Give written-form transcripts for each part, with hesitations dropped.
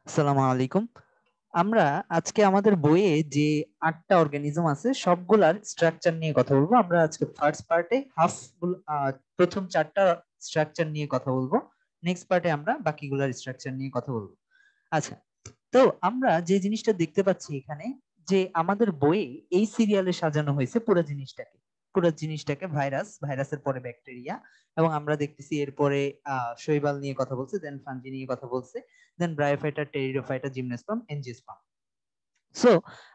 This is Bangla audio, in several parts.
আসসালামু আলাইকুম। আমরা আজকে আমাদের বইয়ে যে ৮টা অর্গানিজম আছে সবগুলার স্ট্রাকচার নিয়ে কথা বলবো। আমরা আজকে ফার্স্ট পার্টে প্রথম 4টা স্ট্রাকচার নিয়ে কথা বলবো। নেক্সট পার্টে আমরা বাকিগুলার স্ট্রাকচার নিয়ে কথা বলবো। আচ্ছা, তো আমরা যে জিনিসটা দেখতে পাচ্ছি এখানে, যে আমাদের বইয়ে এই সিরিয়ালে সাজানো হয়েছে পুরো জিনিসটাকে ভাইরাসের পরে ব্যাকটেরিয়া, এবং আমরা দেখতেছি এরপরে শৈবাল নিয়ে কথা বলছে, দেন ফাঙ্গি নিয়ে কথা বলছে, then bryophyta, pteridophyta, gymnosperm, angiosperm. So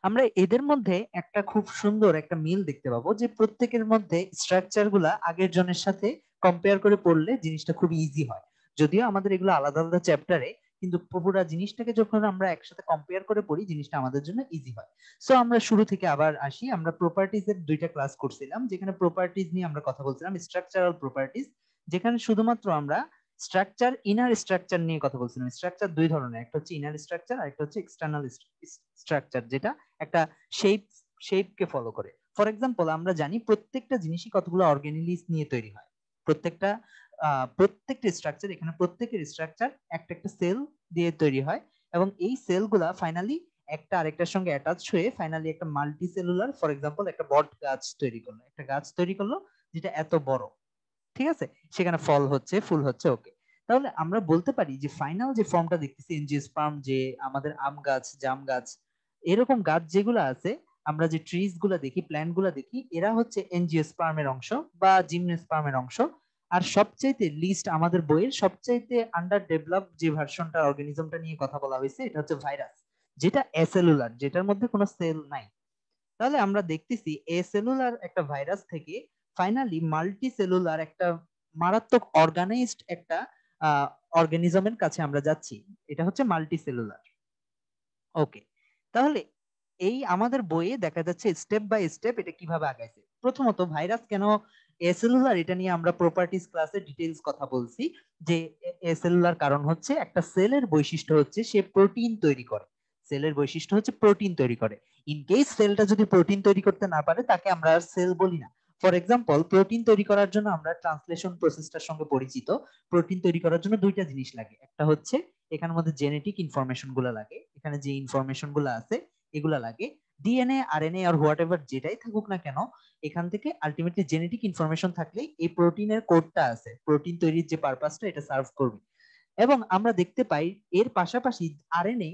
আমরা এদের মধ্যে একটা খুব সুন্দর একটা মিল দেখতে পাবো, যে প্রত্যেকের মধ্যে স্ট্রাকচার গুলা আগের জনের সাথে কম্পেয়ার করে পড়লে জিনিসটা খুব ইজি হয়। যদিও আমাদের এগুলো আলাদা আলাদা চ্যাপ্টারে, কিন্তু পুরো জিনিসটাকে যখন আমরা একসাথে কম্পেয়ার করে পড়ি জিনিসটা আমাদের জন্য ইজি হয়। সো আমরা শুরু থেকে আবার আসি। আমরা প্রপার্টিজ এর 2টা ক্লাস করছিলাম, যেখানে প্রপার্টিজ নিয়ে আমরা কথা বলছিলাম, স্ট্রাকচারাল প্রপার্টিজ, যেখানে শুধুমাত্র আমরা ইনার স্ট্রাকচার নিয়ে কথা বলছিলাম। স্ট্রাকচার 2 ধরনের, একটা হচ্ছে ইনার স্ট্রাকচার আর একটা হচ্ছে এক্সটার্নাল স্ট্রাকচার, যেটা একটা শেপ শেপকে ফলো করে। ফর এক্সাম্পল, আমরা জানি প্রত্যেকটা জিনিসই কতগুলো অর্গানিলিস নিয়ে তৈরি হয়। প্রত্যেকটা প্রত্যেকটা স্ট্রাকচার, এখানে প্রত্যেকের স্ট্রাকচার একটা একটা সেল দিয়ে তৈরি হয়, এবং এই সেলগুলা ফাইনালি একটা আরেকটার সঙ্গে অ্যাটাচ হয়ে ফাইনালি একটা মাল্টি সেলুলার, ফর এক্সাম্পল একটা বট গাছ তৈরি করলো, একটা গাছ তৈরি করলো যেটা এত বড়। ঠিক আছে, সেখানে ফল হচ্ছে, ফুল হচ্ছে, ওকে। তাহলে আমরা বলতে পারি যে ফাইনাল যে ফর্মটা দেখতেছি এনজিওস্পার্ম, যে আমাদের আম গাছ, জাম গাছ, এরকম গাছ যেগুলো আছে, আমরা যে ট্রিজ গুলা দেখি, প্ল্যান্ট গুলা দেখি, এরা হচ্ছে এনজিওস্পার্মের অংশ বা জিমনোস্পার্মের অংশ। আর সবচাইতে লিস্ট, আমাদের বইয়ের সবচাইতে আন্ডার ডেভেলপ যে ভার্সনটা অর্গানিজমটা নিয়ে কথা বলা হয়েছে, এটা হচ্ছে ভাইরাস, যেটা এসেলুলার, যেটার মধ্যে কোনো সেল নাই। তাহলে আমরা দেখতেছি এসেলুলার একটা ভাইরাস থেকে ফাইনালি মাল্টি সেলুলার একটা মারাত্মক অর্গানাইজড একটা অর্গানিজমের কাছে আমরা যাচ্ছি। এটা হচ্ছে মাল্টি সেলুলার। ওকে, তাহলে এই আমাদের বইয়ে দেখা যাচ্ছে স্টেপ বাই স্টেপ এটা কিভাবে আগাইছে। প্রথমত ভাইরাস কেন এসেলুলার, এটা নিয়ে আমরা প্রপার্টিজ ক্লাসে ডিটেইলস কথা বলছি। যে এসেলুলার কারণ হচ্ছে একটা সেলের বৈশিষ্ট্য হচ্ছে সে প্রোটিন তৈরি করে। সেলের বৈশিষ্ট্য হচ্ছে প্রোটিন তৈরি করে। ইন কেস সেলটা যদি প্রোটিন তৈরি করতে না পারে, তাকে আমরা আর সেল বলি না। ফর এক্সাম্পল, প্রোটিন তৈরি করার জন্য আমরা ট্রান্সলেশন প্রসেসটার সঙ্গে পরিচিত। প্রোটিন তৈরি করার জন্য 2টা জিনিস লাগে। একটা হচ্ছে এখানের মধ্যে জেনেটিক ইনফরমেশন গুলা লাগে, এখানে যে ইনফরমেশন গুলা আছে এগুলা লাগে। ডিএনএ, আরএনএ আর হোয়াট এভার যেটাই থাকুক না কেন, এখান থেকে আলটিমেটলি জেনেটিক ইনফরমেশন থাকলেই এই প্রোটিনের কোডটা আছে, প্রোটিন তৈরির যে পারপাসটা এটা সার্ভ করবে। এবং আমরা দেখতে পাই এর পাশাপাশি আরএনএ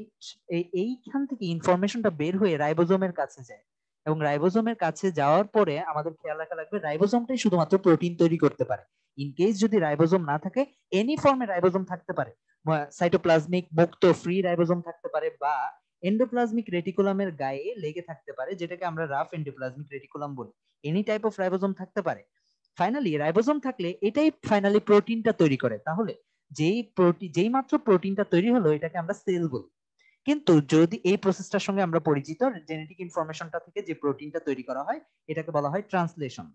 এইখান থেকে ইনফরমেশনটা বের হয়ে রাইবোজোমের কাছে যায়, এবং রাইবোজোমের কাছে যাওয়ার পরে আমাদের খেয়াল রাখা লাগবে রাইবোজোমটাই শুধুমাত্র প্রোটিন তৈরি করতে পারে। ইন কেস যদি রাইবোজোম না থাকে, এনি ফর্মে রাইবোজোম থাকতে পারে, সাইটোপ্লাজমিক মুক্ত ফ্রি রাইবোজোম থাকতে পারে, বা এন্ডোপ্লাজমিক রেটিকুলামের গায়ে লেগে থাকতে পারে, যেটাকে আমরা রাফ এন্ডোপ্লাজমিক রেটিকুলাম বলি। এনি টাইপ অফ রাইবোজোম থাকতে পারে। ফাইনালি রাইবোজোম থাকলে এটাই ফাইনালি প্রোটিনটা তৈরি করে। তাহলে যেই মাত্র প্রোটিনটা তৈরি হলো, এটাকে আমরা সেল বলি। কিন্তু যদি এই প্রসেসটার সঙ্গে আমরা পরিচিত, জেনেটিক ইনফরমেশনটা থেকে যে প্রোটিনটা তৈরি করা হয়, এটাকে বলা হয় ট্রান্সলেশন।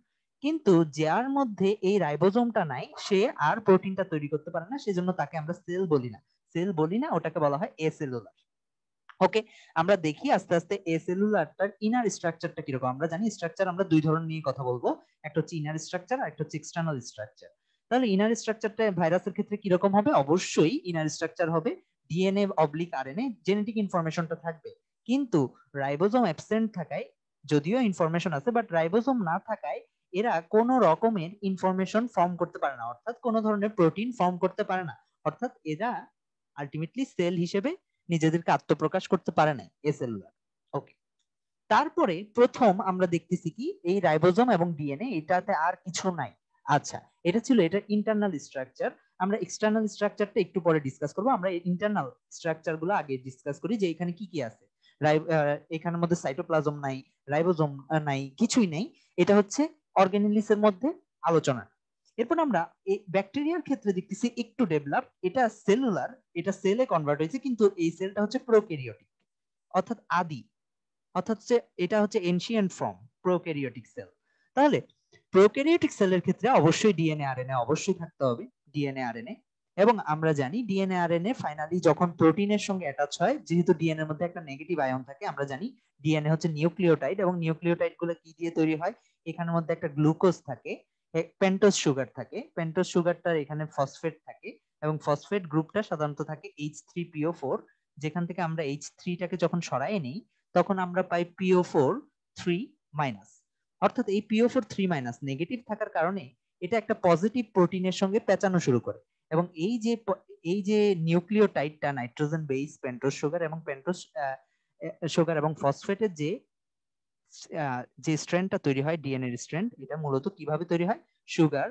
কিন্তু যার মধ্যে এই রাইবোজোমটা নাই, সে আর প্রোটিনটা তৈরি করতে পারে না, সেজন্য তাকে আমরা সেল বলি না, ওটাকে বলা হয় এসেলুলার। ওকে, আমরা দেখি আস্তে আস্তে এসেলুলারটার ইনার স্ট্রাকচারটা কিরকম। আমরা জানি স্ট্রাকচার আমরা 2 ধরনের নিয়ে কথা বলবো, একটা হচ্ছে ইনার স্ট্রাকচার আর একটা হচ্ছে এক্সটার্নাল স্ট্রাকচার। তাহলে ইনার স্ট্রাকচারটা ভাইরাসের ক্ষেত্রে কিরকম হবে? অবশ্যই ইনার স্ট্রাকচার হবে ডিএনএ অবলিক আরএনএ, জেনেটিক ইনফরমেশনটা থাকবে। কিন্তু রাইবোজোম অ্যাবসেন্ট থাকায়, যদিও ইনফরমেশন আছে বাট রাইবোজোম না থাকায়, এরা কোনো রকমের ইনফরমেশন ফর্ম করতে পারে না, অর্থাৎ কোনো ধরনের প্রোটিন ফর্ম করতে পারে না। অর্থাৎ এরা আলটিমেটলি সেল হিসেবে নিজেদেরকে আত্মপ্রকাশ করতে পারে না, এসেলুলার। ওকে, তারপরে প্রথম আমরা দেখতেছি কি এই রাইবোজোম এবং ডিএনএ, এটাতে আর কিছু নাই। আচ্ছা, এটা ছিল এটা ইন্টারনাল স্ট্রাকচার। আমরা এক্সটার্নাল স্ট্রাকচারটা একটু পরে ডিসকাস করবো। আমরা ইন্টারনাল স্ট্রাকচার গুলো আগে ডিসকাস করি, যে এখানে কি কি আছে। এখানের মধ্যে সাইটোপ্লাজম নাই, রাইবোজোম নাই, কিছুই নেই। এটা হচ্ছে অর্গানিলিসের মধ্যে আলোচনা। এরপর আমরা এই ব্যাকটেরিয়ার ক্ষেত্রে দেখতেছি একটু ডেভেলপ, এটা সেলুলার, এটা সেলে কনভার্ট হয়েছে, কিন্তু এই সেলটা হচ্ছে প্রোক্যারিওটিক, অর্থাৎ আদি, অর্থাৎ এটা হচ্ছে এনশিয়েন্ট ফর্ম, প্রোক্যারিওটিক সেল। তাহলে প্রোক্যারিওটিক সেলের ক্ষেত্রে অবশ্যই ডিএনএ আরএনএ অবশ্যই থাকতে হবে, ডিএনএ আরএনএ। এবং আমরা জানি ডিএনএ আরএনএ ফাইনালি যখন প্রোটিনের সঙ্গে অ্যাটাচ হয়, যেহেতু ডিএনএ এর মধ্যে একটা নেগেটিভ আয়ন থাকে, আমরা জানি ডিএনএ হচ্ছে নিউক্লিওটাইড, এবং নিউক্লিওটাইড গুলো কি দিয়ে তৈরি হয়? এখানের মধ্যে একটা গ্লুকোজ থাকে, পেন্টোজ সুগার থাকে, পেন্টোজ সুগারটার এখানে ফসফেট থাকে, এবং ফসফেট গ্রুপটা সাধারণত থাকে H3PO4, যেখান থেকে আমরা H3টাকে যখন সরাই নিই তখন আমরা পাই PO4 3 মাইনাস। অর্থাৎ এই PO4 3 মাইনাস নেগেটিভ থাকার কারণে এটা একটা পজিটিভ প্রোটিনের সঙ্গে পেঁচানো শুরু করে, এবং এই যে নিউক্লিওটাইডটা নাইট্রোজেন বেস পেন্টোজ সুগার এবং পেন্টোজ সুগার এবং ফসফেটের যে স্ট্র্যান্ডটা তৈরি হয় ডিএনএ এর স্ট্র্যান্ড, এটা মূলত কিভাবে তৈরি হয়? সুগার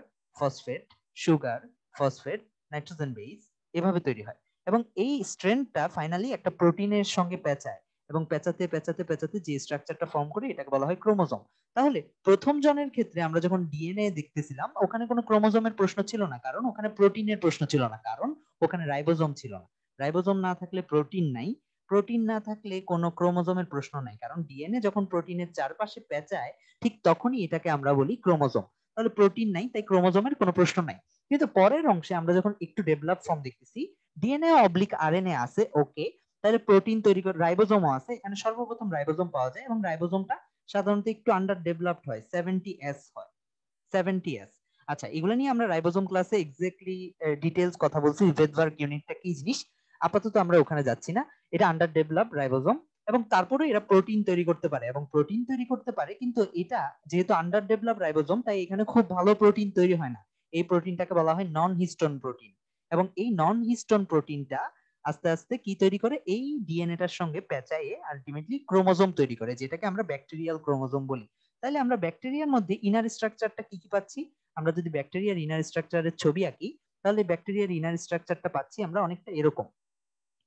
ফসফেট নাইট্রোজেন বেস এভাবে তৈরি হয়, এবং এই স্ট্র্যান্ডটা ফাইনালি একটা প্রোটিনের সঙ্গে পেঁচায় এবং পেঁচাতে পেঁচাতে পেঁচাতে যে স্ট্রাকচারটা ফর্ম করে এটাকে বলা হয় ক্রোমোজোম। তাহলে প্রথম জনের ক্ষেত্রে আমরা যখন ডিএনএ দেখতেছিলাম ওখানে কোনো ক্রোমোজোমের প্রশ্ন ছিল না, কারণ ওখানে প্রোটিনের প্রশ্ন ছিল না, কারণ ওখানে রাইবোজোম ছিল না। রাইবোজোম না থাকলে প্রোটিন নাই, প্রোটিন না থাকলে কোনো ক্রোমোজোমের প্রশ্ন নাই, কারণ ডিএনএ যখন প্রোটিনের চারপাশে পেঁচায় ঠিক তখনই এটাকে আমরা বলি ক্রোমোজোম। তাহলে প্রোটিন নাই, তাই ক্রোমোজোমের কোনো প্রশ্ন নাই। কিন্তু পরের অংশে আমরা যখন একটু ডেভেলপ ফর্ম দেখতেছি, ডিএনএ অবলিক আরএনএ আছে, ওকে, তাহলে প্রোটিন তৈরি করে রাইবোজোমও আছে, এখানে সর্বপ্রথম রাইবোজোম পাওয়া যায় এবং রাইবোজোমটা সাধারণত একটু আন্ডার ডেভেলপড হয়, 70S হয়, 70S। আচ্ছা, এগুলো নিয়ে আমরা রাইবোজোম ক্লাসে এক্স্যাক্টলি ডিটেইলস কথা বলছি, ভেদবার্গ ইউনিটটা কি জিনিস, আপাতত আমরা ওখানে যাচ্ছি না। এটা আন্ডার ডেভেলপ রাইবোজোম, এবং তারপরে এরা প্রোটিন তৈরি করতে পারে, এবং প্রোটিন তৈরি করতে পারে, কিন্তু এটা যেহেতু আন্ডার ডেভেলপ রাইবোজোম তাই এখানে খুব ভালো প্রোটিন তৈরি হয় না। এই প্রোটিনটাকে বলা হয় নন হিস্টোন প্রোটিন, এবং এই নন হিস্টোন প্রোটিনটা আস্তে আস্তে কি তৈরি করে? এই ডিএনএটার সঙ্গে পেঁচায়ে আলটিমেটলি ক্রোমোজোম তৈরি করে, যেটাকে আমরা ব্যাকটেরিয়াল ক্রোমোজোম বলি। তাহলে আমরা ব্যাকটেরিয়ার মধ্যে ইনার স্ট্রাকচারটা কি কি পাচ্ছি? আমরা যদি ব্যাকটেরিয়ার ইনার স্ট্রাকচারের ছবি আঁকি তাহলে ব্যাকটেরিয়ার ইনার স্ট্রাকচারটা পাচ্ছি আমরা অনেকটা এরকম,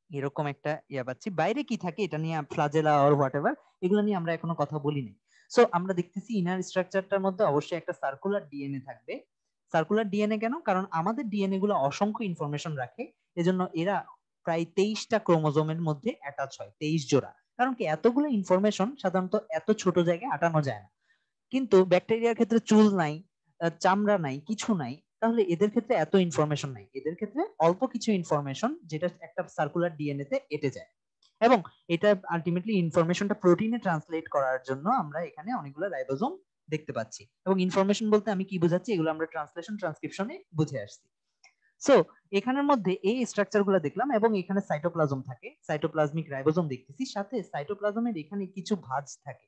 এরকম একটা ইয়া পাচ্ছি। বাইরে কি থাকে এটা নিয়ে ফ্লাজেলা অর হোয়াট এভার, এগুলো নিয়ে আমরা এখনো কথা বলিনি। সো আমরা দেখতেছি ইনার স্ট্রাকচারটার মধ্যে অবশ্যই একটা সার্কুলার ডিএনএ থাকবে। সার্কুলার ডিএনএ কেন? কারণ আমাদের ডিএনএ গুলো অসংখ্য ইনফরমেশন রাখে, এজন্য এরা প্রায় 23টা ক্রোমোজোমের মধ্যে অ্যাটাচ হয়, 23 জোড়া। কারণ কি, এতগুলো ইনফরমেশন সাধারণত এত ছোট জায়গায় আটানো যায় না। কিন্তু ব্যাকটেরিয়ার ক্ষেত্রে চুল নাই, চামড়া নাই, কিছু নাই, তাহলে এদের ক্ষেত্রে এত ইনফরমেশন নাই, এদের ক্ষেত্রে অল্প কিছু ইনফরমেশন যেটা একটা সার্কুলার ডিএনএ তে এঁটে যায়, এবং এটা আলটিমেটলি ইনফরমেশনটা প্রোটিনে ট্রান্সলেট করার জন্য আমরা এখানে অনেকগুলো রাইবোজোম দেখতে পাচ্ছি। এবং ইনফরমেশন বলতে আমি কি বোঝাচ্ছি, এগুলো আমরা ট্রান্সলেশন ট্রান্সক্রিপশনে বুঝে আসছি। সো এখানের মধ্যে এই স্ট্রাকচার গুলো দেখলাম, এবং এখানে সাইটোপ্লাজম থাকে, সাইটোপ্লাজমিক রাইবোজোম দেখতেছি, সাথে সাইটোপ্লাজমের এখানে কিছু ভাঁজ থাকে,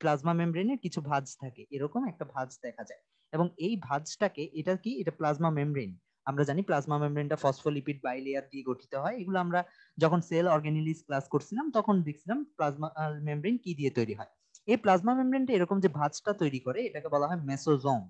প্লাজমা মেমব্রেনের কিছু ভাঁজ থাকে, এরকম একটা ভাঁজ দেখা যায়, এবং এই ভাঁজটাকে, এটা কি, এটা প্লাজমা মেমব্রেন। আমরা জানি প্লাজমা মেমব্রেনটা ফসফোলিপিড বাইলেয়ার দিয়ে গঠিত হয়, এগুলো আমরা যখন সেল অর্গানিলিস ক্লাস করছিলাম তখন দেখছিলাম প্লাজমা মেমব্রেন কি দিয়ে তৈরি হয়। এই প্লাজমা মেমব্রেনটা এরকম যে ভাঁজটা তৈরি করে এটাকে বলা হয় মেসোজোম।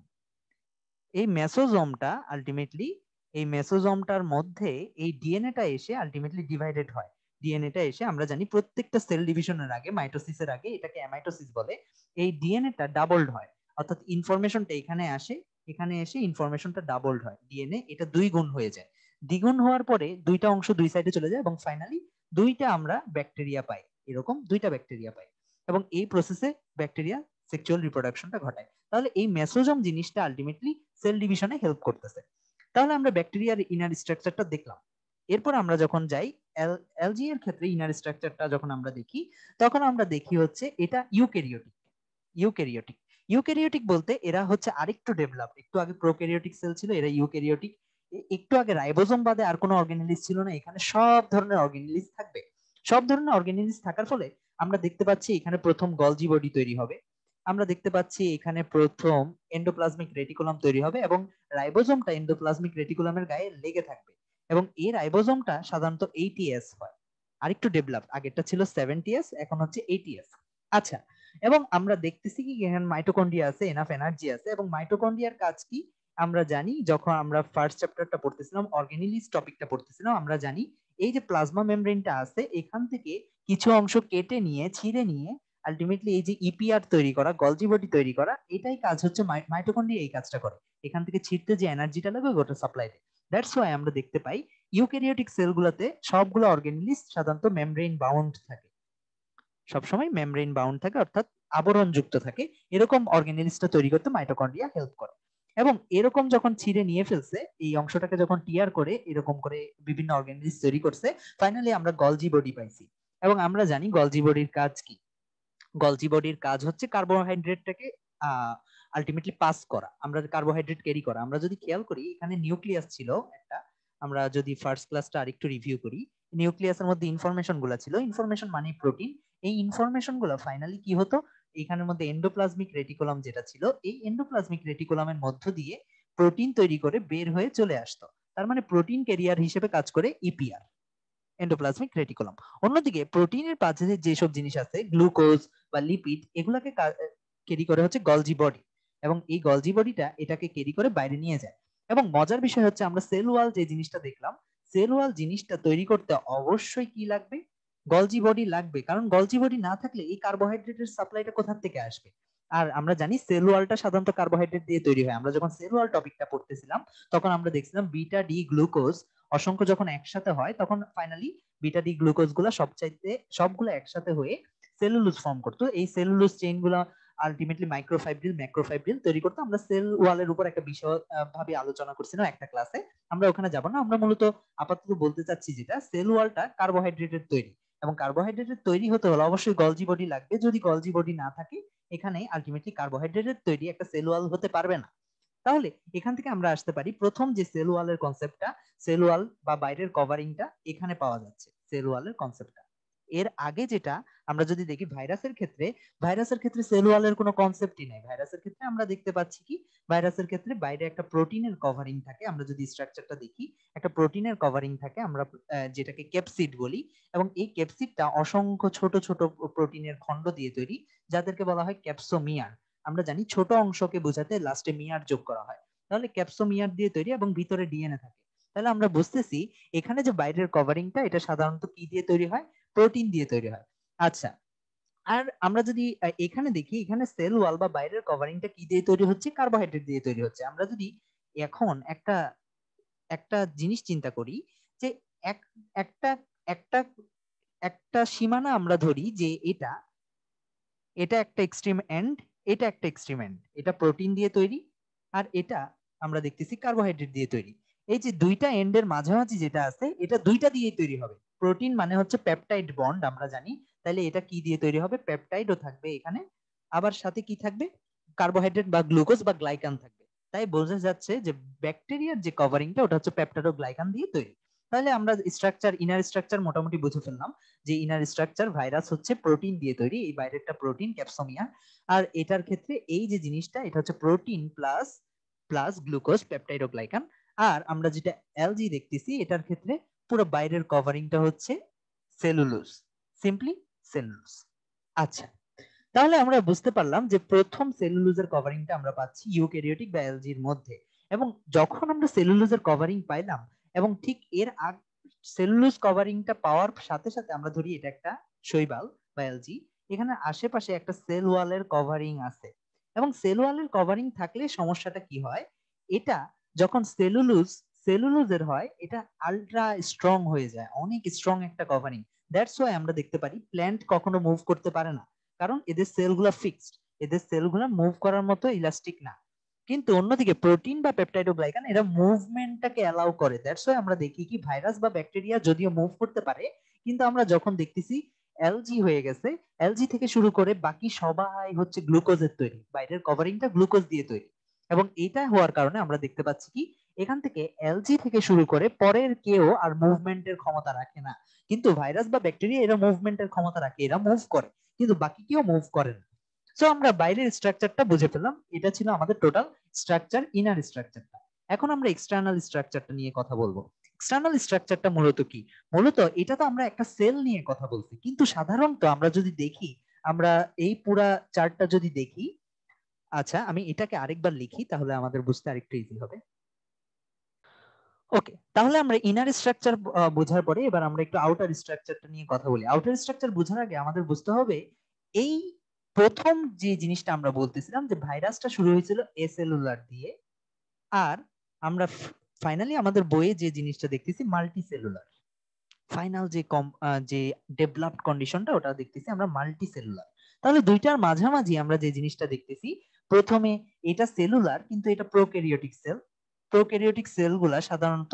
এই মেসোজোমটা আলটিমেটলি, এই মেসোজোমটার মধ্যে এই ডিএনএটা এসে আলটিমেটলি ডিভাইডেড হয়। ডিএনএটা এসে, আমরা জানি প্রত্যেকটা সেল ডিভিশনের আগে, মাইটোসিসের আগে, এটাকে অ্যামাইটোসিস বলে, এই ডিএনএটা ডাবলড হয়, অর্থাৎ ইনফরমেশনটা এখানে আসে, এখানে এসে ইনফরমেশনটা ডাবলড হয়, ডিএনএ এটা 2 গুণ হয়ে যায়। দ্বিগুণ হওয়ার পরে দুইটা অংশ দুই সাইডে চলে যায়, এবং ফাইনালি দুইটা আমরা ব্যাকটেরিয়া পাই, এরকম দুইটা ব্যাকটেরিয়া পাই, এবং এই প্রসেসে ব্যাকটেরিয়া সেক্সুয়াল রিপ্রোডাকশনটা ঘটায়। তাহলে এই মেসোজোম জিনিসটা আলটিমেটলি সেল ডিভিশনে হেল্প করতেছে। তাহলে আমরা ব্যাকটেরিয়ার ইনার স্ট্রাকচারটা দেখলাম। এরপর আমরা যখন যাই এলজি এর ক্ষেত্রে ইনার স্ট্রাকচারটা যখন আমরা দেখি, তখন আমরা দেখি হচ্ছে এটা ইউক্যারিওটিক। ইউক্যারিওটিক ইউক্যারিওটিক বলতে এরা হচ্ছে আরেকটু ডেভেলপ, একটু আগে প্রোক্যারিওটিক সেল ছিল, এরা ইউক্যারিওটিক। একটু আগে রাইবোজোম বাদে আর কোনো অর্গানেলিস ছিল না, এখানে সব ধরনের অর্গানেলিস থাকবে। সব ধরনের অর্গানেলিস থাকার ফলে আমরা দেখতে পাচ্ছি এখানে প্রথম গলজি বডি তৈরি হবে, আমরা দেখতে পাচ্ছি এখানে প্রথম এন্ডোপ্লাজমিক রেটিকুলাম তৈরি হবে, এবং রাইবোজোমটা এন্ডোপ্লাজমিক রেটিকুলামের গায়ে লেগে থাকবে, এবং এই রাইবোজোমটা সাধারণত 80S হয়, আরেকটু ডেভেলপ, আগেরটা ছিল 70S, এখন হচ্ছে 80S। আচ্ছা, এবং আমরা দেখতেছি কি এখানে মাইটোকন্ড্রিয়া আছে, এনাফ এনার্জি আছে, এবং মাইটোকন্ড্রিয়ার কাজ কি আমরা জানি, যখন আমরা ফার্স্ট চ্যাপ্টারটা পড়তেছিলাম, অর্গানিলিস টপিকটা পড়তেছিলাম, আমরা জানি এই যে প্লাজমা মেমব্রেনটা আছে এখান থেকে কিছু অংশ কেটে নিয়ে, ছিঁড়ে নিয়ে আলটিমেটলি এই যে ইপিআর তৈরি করা, গলজি বডি তৈরি করা, এটাই কাজ হচ্ছে, মাইটোকন্ড্রিয়া এই কাজটা করে, এখান থেকে ছিঁড়তে যে এনার্জিটা লাগবে ওটা সাপ্লাই দেয়। দ্যাটস ওয়াই আমরা দেখতে পাই ইউক্যারিওটিক সেলগুলোতে সবগুলো অর্গানিলিস সাধারণত মেমব্রেন বাউন্ড থাকে, সবসময় মেমব্রেন বাউন্ড থাকে, অর্থাৎ আবরণ যুক্ত থাকে, এরকম অর্গানিলিসটা তৈরি করতে মাইটোকন্ড্রিয়া হেল্প করে। এবং এরকম যখন ছিঁড়ে নিয়ে ফেলছে, এই অংশটাকে যখন টিয়ার করে এরকম করে বিভিন্ন অর্গানিলিস তৈরি করছে, ফাইনালি আমরা গলজি বডি পাইছি। এবং আমরা জানি গলজি বডির কাজ কি, গলজি বডির কাজ হচ্ছে কার্বোহাইড্রেটটাকে আলটিমেটলি পাস করা, আমরা কার্বোহাইড্রেট ক্যারি করা। আমরা যদি খেয়াল করি এখানে নিউক্লিয়াস ছিল একটা, আমরা যদি ফার্স্ট ক্লাসটা আরেকটু রিভিউ করি, নিউক্লিয়াসের মধ্যে ইনফরমেশন গুলা ছিল, ইনফরমেশন মানে প্রোটিন। এই ইনফরমেশন গুলা ফাইনালি কি হতো, এখানের মধ্যে এন্ডোপ্লাজমিক রেটিকুলাম যেটা ছিল, এই এন্ডোপ্লাজমিক রেটিকুলামের মধ্য দিয়ে প্রোটিন তৈরি করে বের হয়ে চলে আসতো। তার মানে প্রোটিন ক্যারিয়ার হিসেবে কাজ করে ইপিআর, এন্ডোপ্লাজমিক রেটিকুলাম। অন্যদিকে প্রোটিনের পাশে যেসব জিনিস আছে, গ্লুকোজ বা লিপিড, এগুলাকে ক্যারি করে হচ্ছে গলজি বডি, এবং এই গলজি বডিটা এটাকে ক্যারি করে বাইরে নিয়ে যায়। এবং মজার বিষয় হচ্ছে আমরা সেল ওয়াল যে জিনিসটা দেখলাম, সেল ওয়াল জিনিসটা তৈরি করতে অবশ্যই কি লাগবে, গলজি বডি লাগবে, কারণ গলজি বডি না থাকলে এই কার্বোহাইড্রেটের সাপ্লাইটা কোথা থেকে আসবে। আর আমরা জানি সেল ওয়ালটা সাধারণত কার্বোহাইড্রেট দিয়ে তৈরি হয়। আমরা যখন সেল ওয়াল টপিকটা পড়তেছিলাম তখন আমরা দেখছিলাম বিটা ডি গ্লুকোজ অসংখ্য যখন একসাথে হয় তখন ফাইনালি বিটা ডি গ্লুকোজ গুলা সবগুলো একসাথে হয়ে সেলুলোজ ফর্ম করতো। এই সেলুলোজ চেইন গুলা আলটিমেটলি মাইক্রোফাইব্রিল ম্যাক্রোফাইব্রিল তৈরি করতো। আমরা সেল ওয়ালের উপর একটা বিষয় ভাবে আলোচনা করছিলাম একটা ক্লাসে, আমরা ওখানে যাব না। আমরা মূলত আপাতত বলতে চাচ্ছি যেটা, সেল ওয়ালটা কার্বোহাইড্রেটের তৈরি, এবং কার্বোহাইড্রেটের তৈরি হতে হলে অবশ্যই গলজি বডি লাগবে। যদি গলজি বডি না থাকে এখানে আলটিমেটলি কার্বোহাইড্রেটের তৈরি একটা সেল ওয়াল হতে পারবে না। তাহলে এখান থেকে আমরা আসতে পারি প্রথম যে সেল ওয়ালের কনসেপ্টটা, সেল ওয়াল বা বাইরের কভারিংটা এখানে পাওয়া যাচ্ছে, সেল ওয়ালের কনসেপ্টটা। এর আগে যেটা আমরা যদি দেখি ভাইরাসের ক্ষেত্রে, ভাইরাসের ক্ষেত্রে সেল ওয়ালের কোনো কনসেপ্টই নাই। ভাইরাসের ক্ষেত্রে আমরা দেখতে পাচ্ছি কি, ভাইরাসের ক্ষেত্রে বাইরে একটা প্রোটিনের কভারিং থাকে। আমরা যদি স্ট্রাকচারটা দেখি, একটা প্রোটিনের কভারিং থাকে, আমরা যেটাকে ক্যাপসিড বলি, এবং এই ক্যাপসিডটা অসংখ্য ছোট ছোট প্রোটিনের খণ্ড দিয়ে তৈরি, যাদেরকে বলা হয় ক্যাপসোমিয়ার। আমরা জানি ছোট অংশকে বোঝাতে লাস্টে মিয়ার যোগ করা হয়, তাহলে ক্যাপসোমিয়ার দিয়ে তৈরি এবং ভিতরে ডিএনএ থাকে। তাহলে আমরা বুঝতেছি এখানে যে বাইরের কভারিংটা এটা সাধারণত কি দিয়ে তৈরি হয়, প্রোটিন দিয়ে তৈরি হয়। আচ্ছা, আর আমরা যদি এখানে দেখি, এখানে সেল ওয়াল বা বাইরের কভারিংটা কি দিয়ে তৈরি হচ্ছে, কার্বোহাইড্রেট দিয়ে তৈরি হচ্ছে। আমরা যদি এখন একটা একটা জিনিস চিন্তা করি, যে এক একটা একটা একটা সীমানা আমরা ধরি যে এটা এটা একটা এক্সট্রিম এন্ড, এটা একটা এক্সট্রিম এন্ড, এটা প্রোটিন দিয়ে তৈরি, আর এটা আমরা দেখতেছি কার্বোহাইড্রেট দিয়ে তৈরি। এই যে দুইটা এন্ডের মাঝামাঝি যেটা আছে, এটা দুইটা দিয়েই তৈরি হবে। প্রোটিন মানে হচ্ছে পেপটাইড বন্ড আমরা জানি, তাহলে এটা কি দিয়ে তৈরি হবে, পেপটাইডও থাকবে এখানে, আবার সাথে কি থাকবে, কার্বোহাইড্রেট বা গ্লুকোজ বা গ্লাইকান থাকবে। তাই বোঝা যাচ্ছে যে ব্যাকটেরিয়ার যে কভারিংটা ওটা হচ্ছে পেপটাইড ও গ্লাইকান দিয়ে তৈরি। তাহলে আমরা স্ট্রাকচার, ইনার স্ট্রাকচার মোটামুটি বুঝে ফেললাম, যে ইনার স্ট্রাকচার ভাইরাস হচ্ছে প্রোটিন দিয়ে তৈরি, এই বাইরেরটা প্রোটিন ক্যাপসোমিয়া। আর এটার ক্ষেত্রে এই যে জিনিসটা, এটা হচ্ছে protein plus plus glucose peptide ও গ্লাইকান। আর আমরা যেটা এলজি দেখতেছি এটার ক্ষেত্রে পুরো বাইরের কভারিংটা হচ্ছে সেলুলোজ, সিম্পলি সেলুলোজ। আচ্ছা, তাহলে আমরা বুঝতে পারলাম যে প্রথম সেলুলোজের কভারিংটা আমরা পাচ্ছি ইউক্যারিওটিক বা এলজির মধ্যে। এবং যখন আমরা সেলুলোজের কভারিং পাইলাম, এবং ঠিক এর আগ সেলুলোজ কভারিংটা পাওয়ার সাথে সাথে আমরা ধরি এটা একটা শৈবাল বা এলজি, এখানে আশেপাশে একটা সেল ওয়ালের কভারিং আছে। এবং সেল ওয়ালের কভারিং থাকলে সমস্যাটা কি হয়, এটা যখন সেলুলোজের হয়, এটা আলট্রা স্ট্রং হয়ে যায়, অনেক স্ট্রং একটা কভারিং। দ্যাটস ওয়াই আমরা দেখতে পারি প্ল্যান্ট কখনো মুভ করতে পারে না, কারণ এদের সেলগুলো ফিক্সড, এদের সেলগুলো মুভ করার মতো ইলাস্টিক না। কিন্তু অন্যদিকে প্রোটিন বা পেপটাইডোগ্লাইকান এরা মুভমেন্টটাকে অ্যালাউ করে। দ্যাটস ওয়াই আমরা দেখি কি ভাইরাস বা ব্যাকটেরিয়া যদিও মুভ করতে পারে, কিন্তু আমরা যখন দেখতেছি এলজি হয়ে গেছে, এলজি থেকে শুরু করে বাকি সবাই হচ্ছে গ্লুকোজের তৈরি, বাইরের কভারিংটা গ্লুকোজ দিয়ে তৈরি। এবং এটা হওয়ার কারণে আমরা দেখতে পাচ্ছি কি এখান থেকে এলজি থেকে শুরু করে পরের কেউ আর মুভমেন্টের ক্ষমতা রাখে না। কিন্তু ভাইরাস বা ব্যাকটেরিয়া এরা মুভমেন্টের ক্ষমতা রাখে, এরা মুভ করে, কিন্তু বাকি কেউ মুভ করে না। সো আমরা বাইরের স্ট্রাকচারটা বুঝে ফেললাম, এটা ছিল আমাদের টোটাল স্ট্রাকচার, ইনার স্ট্রাকচারটা। এখন আমরা এক্সটার্নাল স্ট্রাকচারটা নিয়ে কথা বলবো। এক্সটার্নাল স্ট্রাকচারটা মূলত কি, মূলত এটা তো আমরা একটা সেল নিয়ে কথা বলছি, কিন্তু সাধারণত আমরা যদি দেখি, আমরা এই পুরা চার্টটা যদি দেখি, আচ্ছা আমি এটাকে আরেকবার লিখি তাহলে আমাদের বুঝতে আরেকটু ইজি হবে। ওকে, তাহলে আমরা ইনার স্ট্রাকচার বোঝার পরে এবার আমরা একটু আউটার স্ট্রাকচারটা নিয়ে কথা বলি। আউটার স্ট্রাকচার বোঝার আগে আমাদের বুঝতে হবে এই প্রথম যে জিনিসটা আমরা বলতেছিলাম যে ভাইরাসটা শুরু হয়েছিল এসেলুলার দিয়ে, আর আমরা ফাইনালি আমাদের বইয়ে যে জিনিসটা দেখতেছি মাল্টি সেলুলার। ফাইনাল যে যে ডেভেলপড কন্ডিশনটা ওটা দেখতেছি আমরা মাল্টি সেলুলার। তাহলে দুইটার মাঝামাঝি আমরা যে জিনিসটা দেখতেছি, প্রথমে এটা সেলুলার কিন্তু এটা প্রোক্যারিওটিক সেল। প্রোক্যারিওটিক সেলগুলা সাধারণত